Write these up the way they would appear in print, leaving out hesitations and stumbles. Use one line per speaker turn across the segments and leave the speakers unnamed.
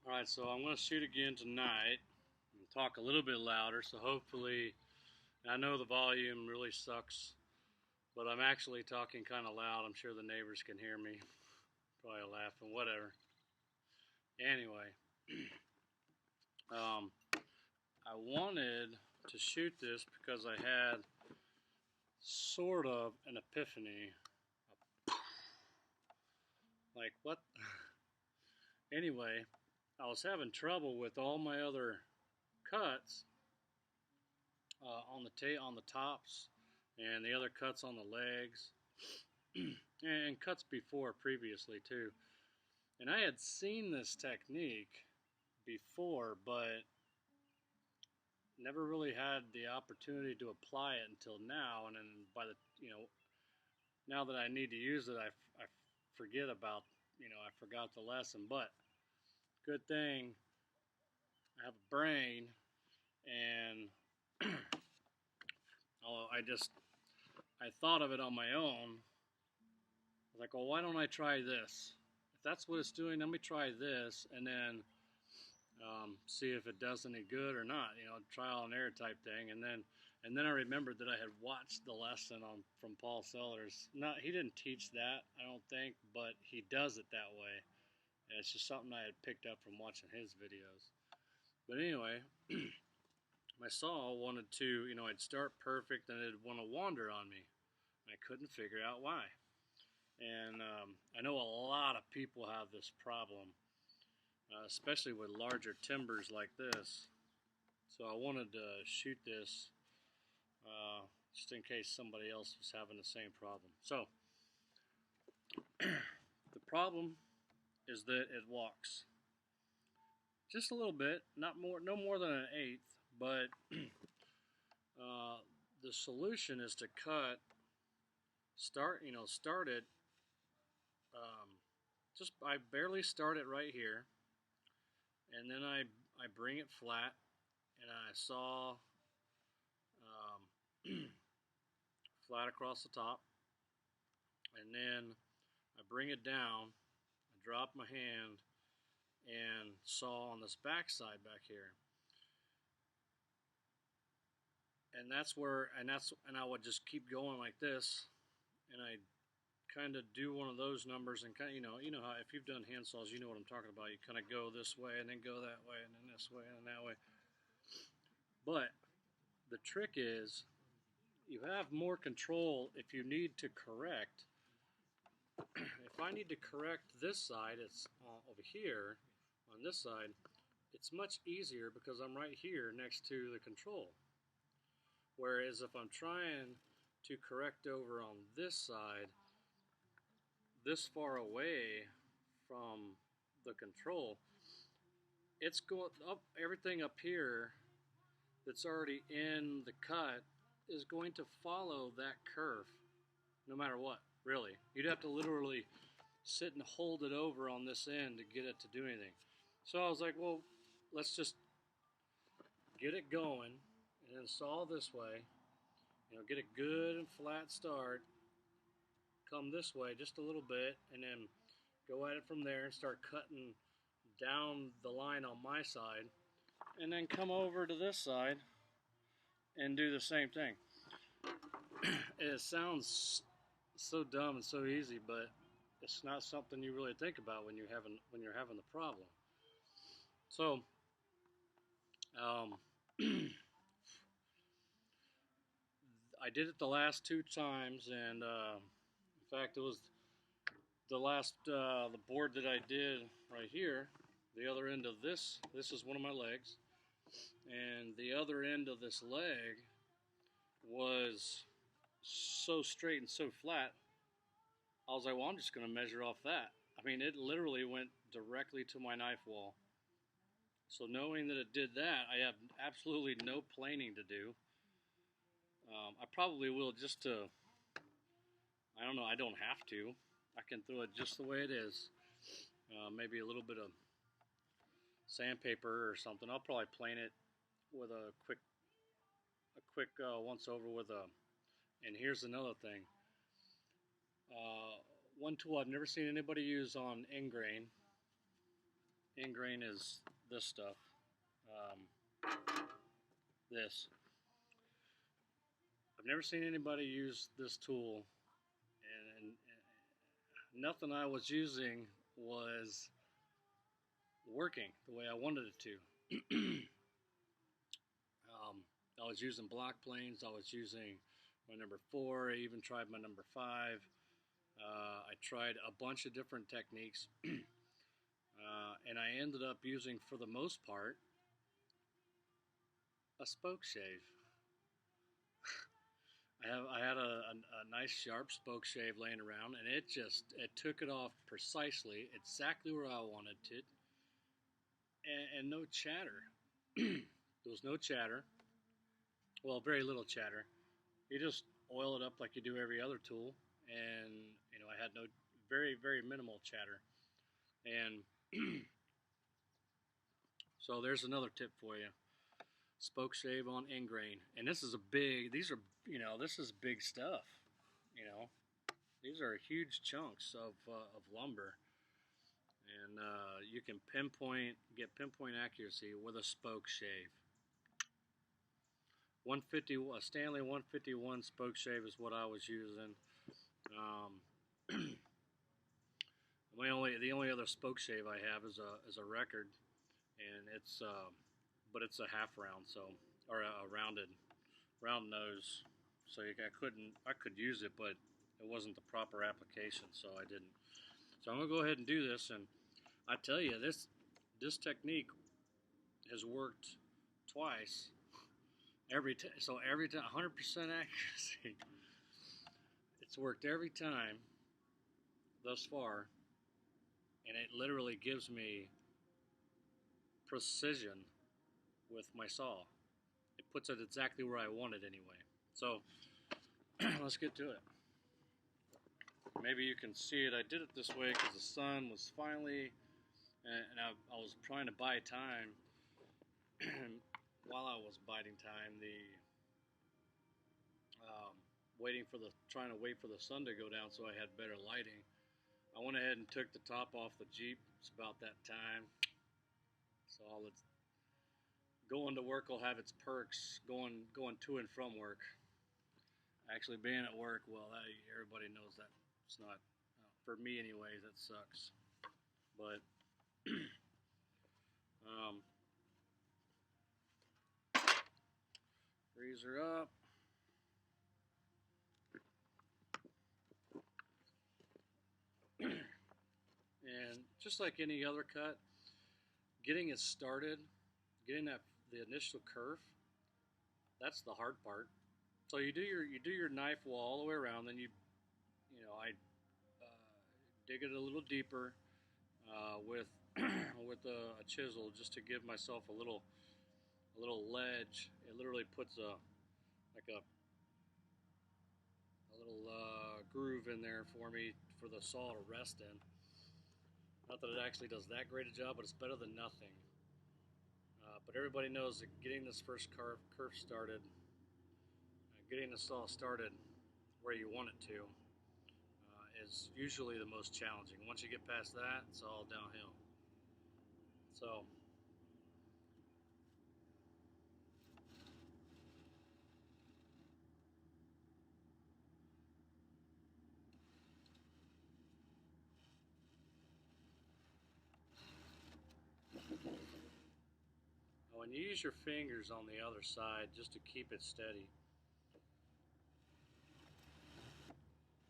Alright, so I'm going to shoot again tonight and talk a little bit louder, so hopefully, I know the volume really sucks, but I'm actually talking kind of loud. I'm sure the neighbors can hear me, probably laughing, whatever. Anyway, I wanted to shoot this because I had sort of an epiphany. Like, what? Anyway, I was having trouble with all my other cuts on the tops, and the other cuts on the legs, and cuts previously too. And I had seen this technique before, but never really had the opportunity to apply it until now. And then now that I need to use it, I forget about, I forgot the lesson. But good thing I have a brain, and I thought of it on my own. I was like, well, why don't I try this? If that's what it's doing, let me try this, and then see if it does any good or not. Trial and error type thing. And then I remembered that I had watched the lesson from Paul Sellers. He didn't teach that, I don't think, but he does it that way. And it's just something I had picked up from watching his videos. But anyway, my saw wanted to, I'd start perfect and it'd want to wander on me. I couldn't figure out why. And I know a lot of people have this problem, especially with larger timbers like this. So I wanted to shoot this just in case somebody else was having the same problem. So the problem is that it walks just a little bit, no more than an eighth. But the solution is to start it. I barely start it right here, and then I bring it flat, and I saw flat across the top, and then I bring it down, I drop my hand, and saw on this back side back here. And that's where, and I would just keep going like this, and I kind of do one of those numbers, and kind of, you know how if you've done hand saws, you know what I'm talking about. You kind of go this way, and then go that way, and then this way, and that way. But the trick is, you have more control if you need to correct. If I need to correct this side, it's over here on this side. It's much easier because I'm right here next to the control. Whereas if I'm trying to correct over on this side, this far away from the control, it's going up. Everything up here that's already in the cut is going to follow that curve no matter what, really. You'd have to literally sit and hold it over on this end to get it to do anything. So I was like, well, let's just get it going and then saw this way, get a good and flat start, come this way just a little bit, and then go at it from there and start cutting down the line on my side, and then come over to this side and do the same thing. It sounds so dumb and so easy, but it's not something you really think about when you're having the problem. So I did it the last 2 times, and in fact, it was the board that I did right here. The other end of this is one of my legs, and the other end of this leg was so straight and so flat. I was like, well, I'm just going to measure off that. I mean, it literally went directly to my knife wall. So knowing that it did that, I have absolutely no planing to do. I probably will just to, I don't know, I don't have to. I can throw it just the way it is. Maybe a little bit of sandpaper or something. I'll probably plane it with a quick once over with a, and here's another thing. One tool I've never seen anybody use on ingrain ingrain is this stuff. This. I've never seen anybody use this tool, and nothing I was using was working the way I wanted it to. I was using block planes. I was using my number 4. I even tried my number 5. I tried a bunch of different techniques, and I ended up using, for the most part, a spokeshave. I had a nice sharp spokeshave laying around, and it took it off precisely, exactly where I wanted it, and no chatter. There was no chatter. Well, very little chatter. You just oil it up like you do every other tool, and I had no very minimal chatter. And so there's another tip for you: spokeshave on ingrain. And this is this is big stuff. These are huge chunks of lumber, and you can get pinpoint accuracy with a spokeshave. 150, a Stanley 151 spokeshave is what I was using. The only other spokeshave I have is a record, and but it's a half round, or a round nose. So I could use it, but it wasn't the proper application, so I didn't. So I'm gonna go ahead and do this, and I tell you, this technique has worked twice. Every time, 100% accuracy. It's worked every time thus far, and it literally gives me precision with my saw. It puts it exactly where I want it anyway. So let's get to it. Maybe you can see it. I did it this way because the sun was finally, and I was trying to buy time. While I was biding time, trying to wait for the sun to go down so I had better lighting, I went ahead and took the top off the Jeep. It's about that time. So going to work will have its perks, going to and from work. Actually being at work, well, everybody knows that it's not, for me anyways, that sucks. But freezer up. And just like any other cut, getting it started, getting the initial kerf, that's the hard part. So you do your knife wall all the way around, then I dig it a little deeper with with a chisel, just to give myself a little ledge. It literally puts a little groove in there for me for the saw to rest in. Not that it actually does that great a job, but it's better than nothing. But everybody knows that getting this first kerf started, getting the saw started where you want it to, is usually the most challenging. Once you get past that, it's all downhill. So when you use your fingers on the other side just to keep it steady.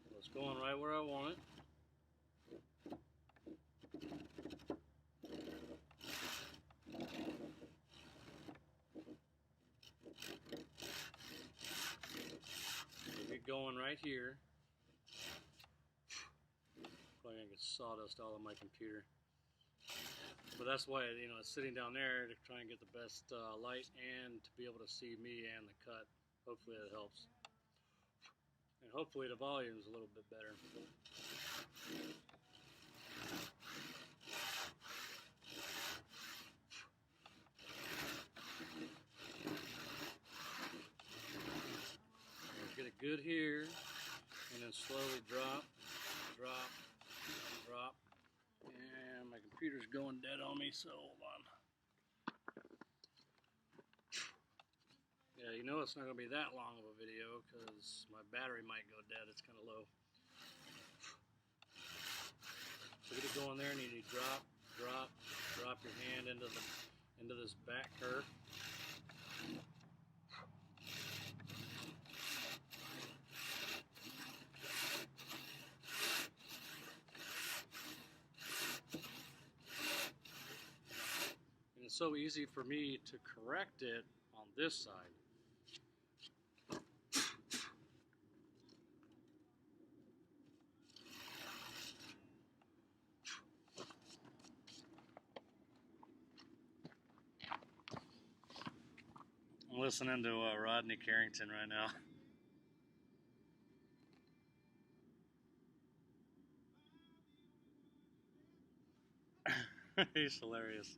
So it's going right where I want it. Get going right here. Probably gonna get sawdust all on my computer. But that's why, it's sitting down there to try and get the best light and to be able to see me and the cut. Hopefully that helps. And hopefully the volume is a little bit better. Get it good here, and then slowly drop. And my computer computer's going dead on me, so hold on. Yeah, you know it's not going to be that long of a video because my battery might go dead. It's kind of low. So get it going there, and you need to drop your hand into this back curve. And it's so easy for me to correct it on this side. I'm listening to Rodney Carrington right now. He's hilarious.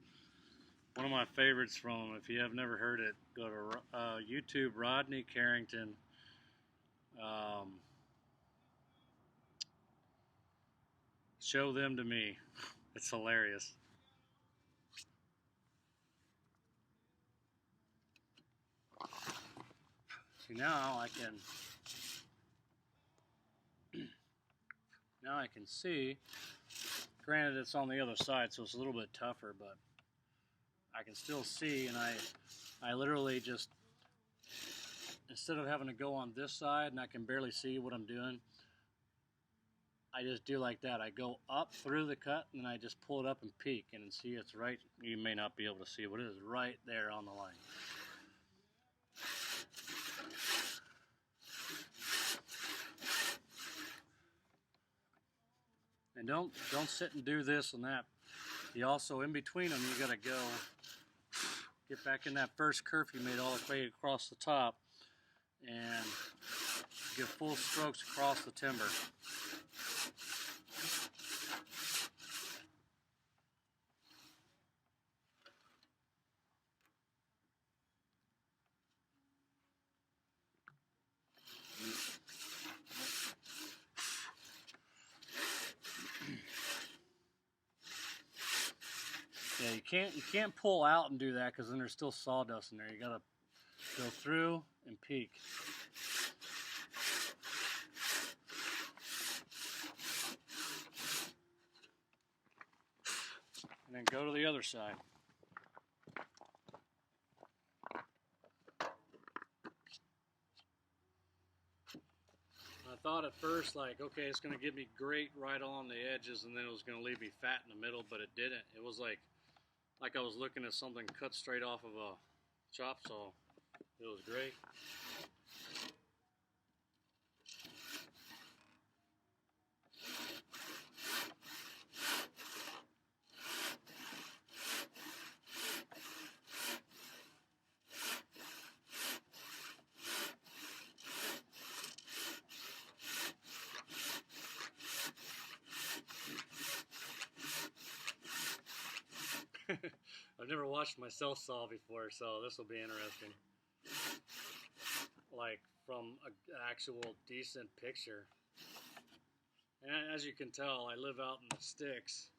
One of my favorites from him. If you have never heard it, go to YouTube, Rodney Carrington. Show them to me. It's hilarious. See, now I can see. Granted, it's on the other side, so it's a little bit tougher, but I can still see, and I literally just, instead of having to go on this side and I can barely see what I'm doing, I just do like that. I go up through the cut, and then I just pull it up and peek, and see it's right. You may not be able to see, but it is right there on the line. And don't sit and do this and that. You also, in between them, you got to go get back in that first curve you made all the way across the top and give full strokes across the timber. Yeah, you can't pull out and do that because then there's still sawdust in there. You gotta go through and peek. And then go to the other side. I thought at first, like, okay, it's gonna give me great right on the edges, and then it was gonna leave me fat in the middle, but it didn't. It was like I was looking at something cut straight off of a chop saw. It was great. I've never watched myself saw before, so this will be interesting. Like from an actual decent picture. And as you can tell, I live out in the sticks.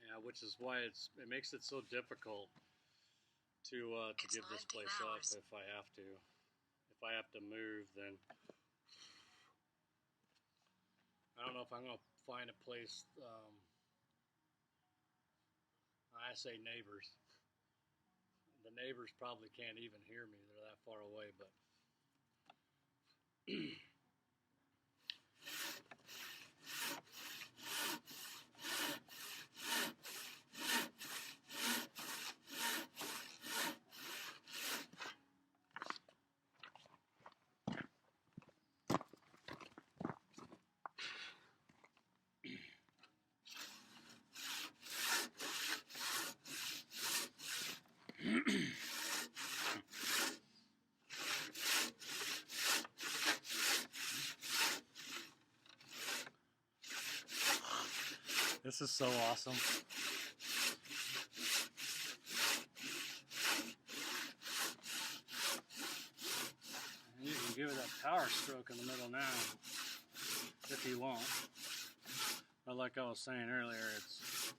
Yeah, which is why it makes it so difficult to give this place up if I have to. If I have to move, then I don't know if I'm going to find a place. I say neighbors. The neighbors probably can't even hear me. They're that far away, but this is so awesome. And you can give it that power stroke in the middle now, if you want. But like I was saying earlier, it's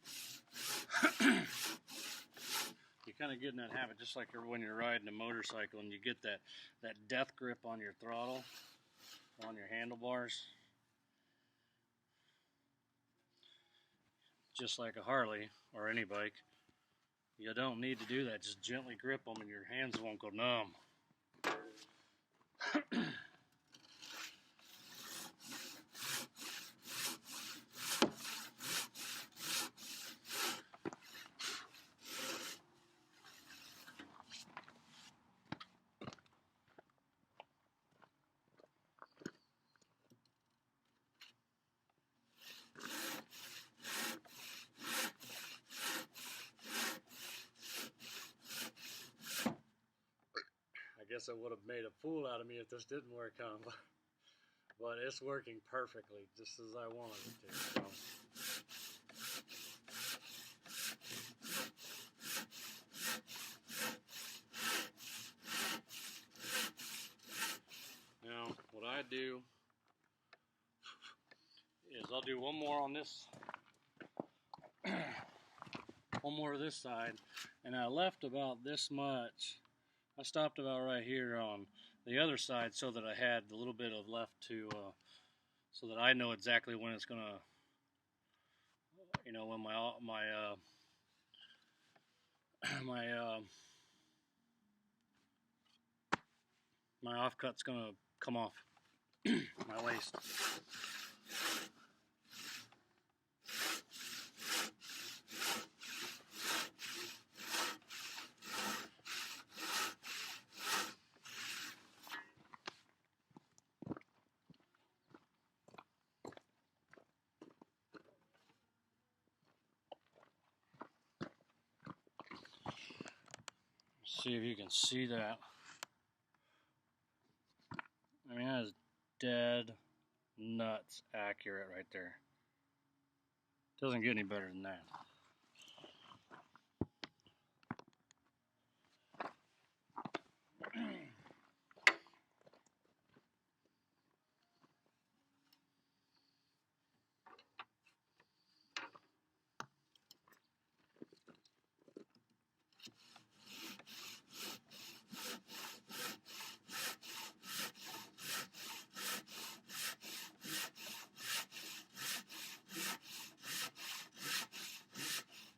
you kind of get in that habit, just like when you're riding a motorcycle and you get that death grip on your throttle, on your handlebars. Just like a Harley or any bike, you don't need to do that. Just gently grip them and your hands won't go numb. I guess it would have made a fool out of me if this didn't work on, but it's working perfectly, just as I wanted it to. So. Now, what I do is I'll do one more on this, one more to this side, and I left about this much. I stopped about right here on the other side so that I had a little bit of left to, so that I know exactly when it's gonna, you know, when my offcut's gonna come off my waist. See if you can see that. I mean, that is dead nuts accurate right there. Doesn't get any better than that.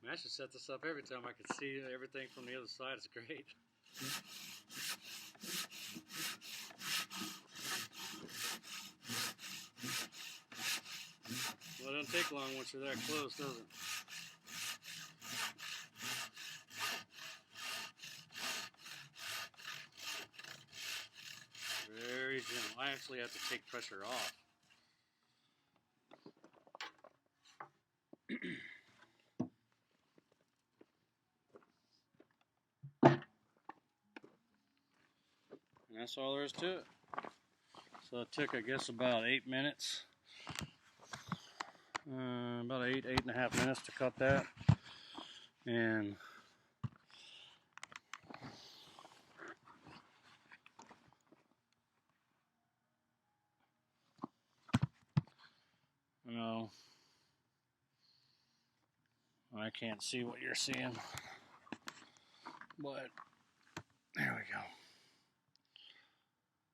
I should set this up every time I can see everything from the other side. It's great. Well, it doesn't take long once you're that close, does it? Very gentle. I actually have to take pressure off. And that's all there is to it. So it took, I guess, about 8 minutes. About 8.5 minutes to cut that. And you know, I can't see what you're seeing, but there we go.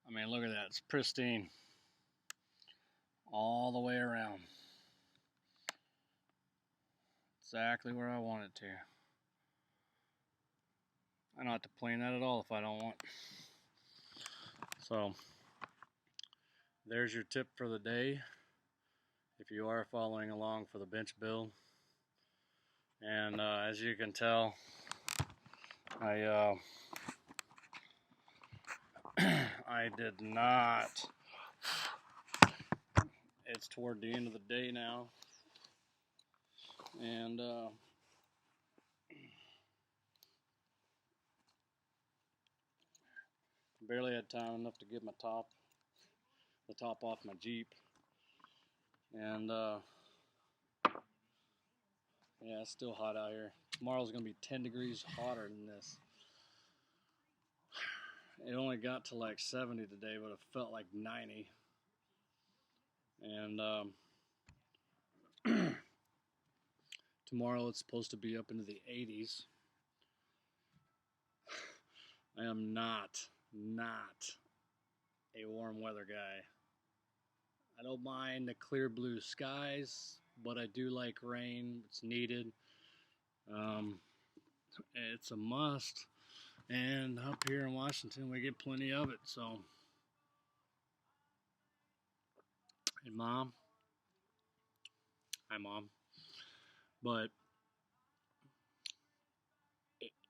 I mean, look at that. It's pristine all the way around. Exactly where I want it to. I don't have to plane that at all if I don't want. So, there's your tip for the day. If you are following along for the bench build. And as you can tell, I did not. It's toward the end of the day now, and barely had time enough to get the top off my Jeep, and yeah, it's still hot out here. Tomorrow's gonna be 10 degrees hotter than this. It only got to like 70 today, but it felt like 90. And Tomorrow it's supposed to be up into the 80s. I am not a warm weather guy. I don't mind the clear blue skies, but I do like rain. It's needed. It's a must. And up here in Washington, we get plenty of it. So, and Mom, hi Mom, but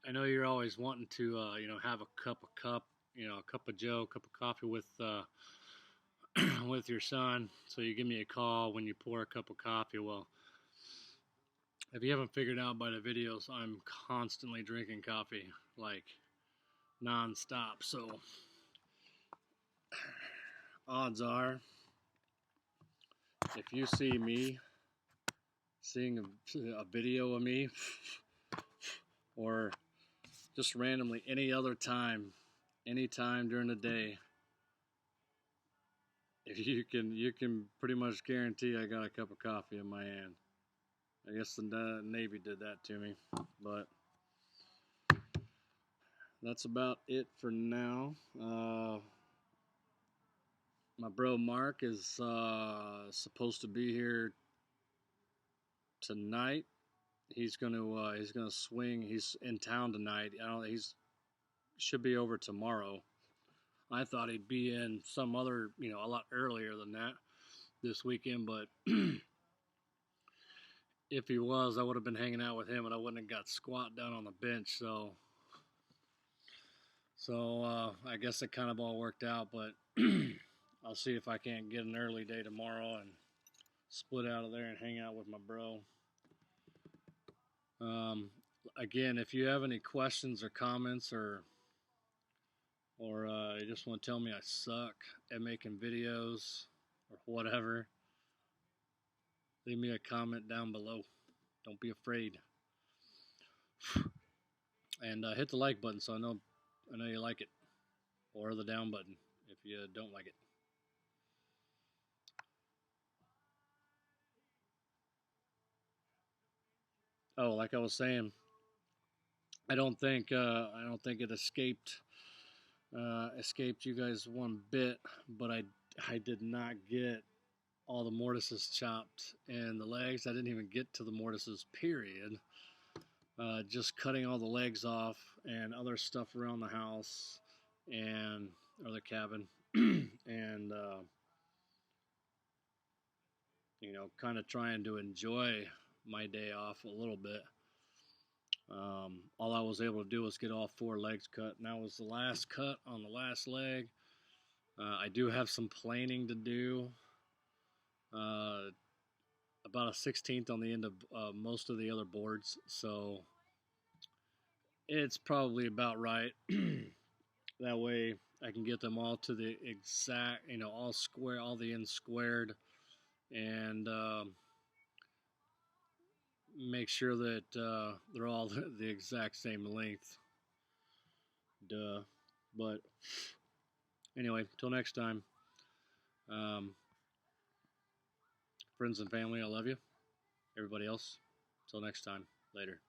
I know you're always wanting to, have a cup of Joe, cup of coffee with with your son. So you give me a call when you pour a cup of coffee. Well, if you haven't figured out by the videos, I'm constantly drinking coffee, like nonstop. So odds are, if you see me seeing a video of me, or just randomly anytime during the day, if you can pretty much guarantee I got a cup of coffee in my hand. I guess the Navy did that to me, but that's about it for now. My bro Mark is supposed to be here tonight. He's gonna swing. He's in town tonight. He's should be over tomorrow. I thought he'd be in some other, a lot earlier than that this weekend, but if he was, I would have been hanging out with him, and I wouldn't have got squat down on the bench. So I guess it kind of all worked out, but I'll see if I can't get an early day tomorrow and split out of there and hang out with my bro. Again, if you have any questions or comments, or you just want to tell me I suck at making videos or whatever, leave me a comment down below. Don't be afraid. And hit the like button so I know you like it, or the down button if you don't like it. Oh, like I was saying, I don't think it escaped you guys one bit, but I did not get all the mortises chopped and the legs. I didn't even get to the mortises, period. Just cutting all the legs off and other stuff around the house and the cabin, and kind of trying to enjoy my day off a little bit. All I was able to do was get all 4 legs cut, and that was the last cut on the last leg. I do have some planing to do, about a 16th on the end of most of the other boards, so it's probably about right. That way I can get them all to the exact, all square, all the ends squared, and make sure that they're all the exact same length. Duh. But anyway, till next time. Friends and family, I love you. Everybody else, till next time. Later.